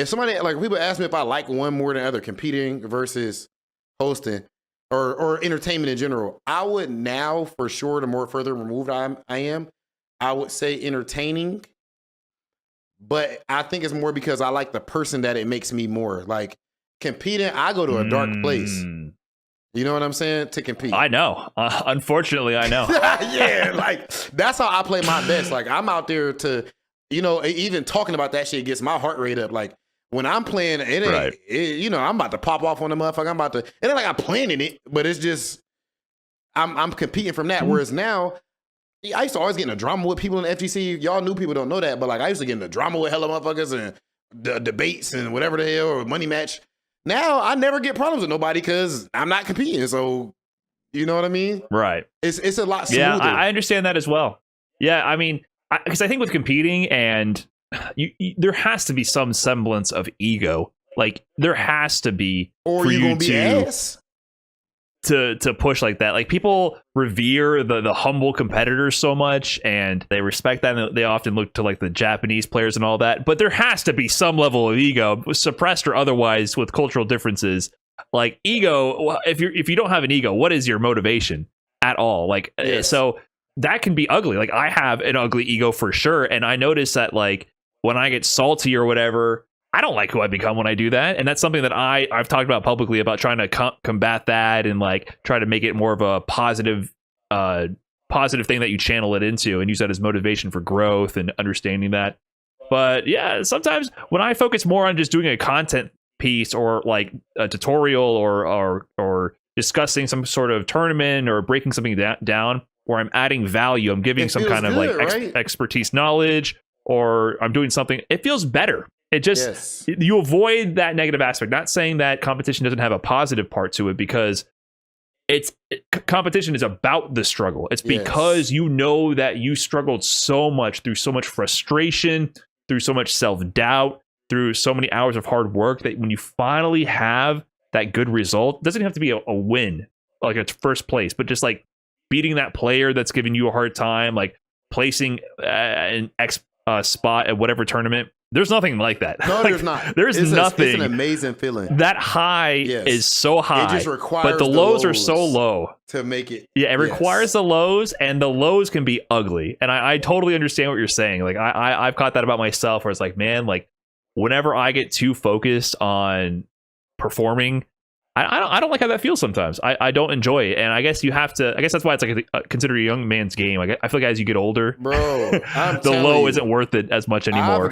if somebody like people ask me if I like one more than other, competing versus hosting or entertainment in general, I would now for sure. The more further removed I am, I would say entertaining. But I think it's more because I like the person that it makes me more. Like competing, I go to a dark place. You know what I'm saying? To compete. I know. Unfortunately, I know. Yeah, like that's how I play my best. Like I'm out there to, even talking about that shit gets my heart rate up. Like when I'm playing, it ain't, I'm about to pop off on the motherfucker. I'm about to, it ain't like I'm planning it, but it's just, I'm competing from that. Whereas now, I used to always get in a drama with people in the FGC. Y'all new people don't know that, but like I used to get in a drama with hella motherfuckers and the debates and whatever the hell or money match. Now I never get problems with nobody because I'm not competing. So you know what I mean? Right. It's a lot smoother. Yeah, I understand that as well. Yeah, I mean, because I think with competing and there has to be some semblance of ego. Like there has to be, or for you you gonna be ass. to push like that. Like people revere the humble competitors so much and they respect that, and they often look to like the Japanese players and all that, but there has to be some level of ego, suppressed or otherwise, with cultural differences. Like ego, if you don't have an ego, what is your motivation at all? Like So that can be ugly. Like I have an ugly ego for sure, and I notice that like when I get salty or whatever, I don't like who I become when I do that. And that's something that I've talked about publicly, about trying to combat that and like try to make it more of a positive thing that you channel it into and use that as motivation for growth and understanding that. But yeah, sometimes when I focus more on just doing a content piece or like a tutorial or discussing some sort of tournament or breaking something down where I'm adding value, I'm giving some kind of like expertise, knowledge, or I'm doing something, it feels better. It just, you avoid that negative aspect. Not saying that competition doesn't have a positive part to it, because competition is about the struggle. It's because you know that you struggled so much through so much frustration, through so much self-doubt, through so many hours of hard work, that when you finally have that good result, it doesn't have to be a win, like it's first place, but just like beating that player that's giving you a hard time, like placing an X spot at whatever tournament. There's nothing like that. No, like, there's not. There's nothing. It's an amazing feeling. That high is so high. It just requires but the lows are so low to make it. Yeah, it requires the lows, and the lows can be ugly. And I totally understand what you're saying. Like I've caught that about myself, where it's like, man, like whenever I get too focused on performing, I don't like how that feels sometimes. I don't enjoy it, and I guess you have to. I guess that's why it's like considered a young man's game. Like I feel like as you get older, bro, the low isn't worth it as much anymore.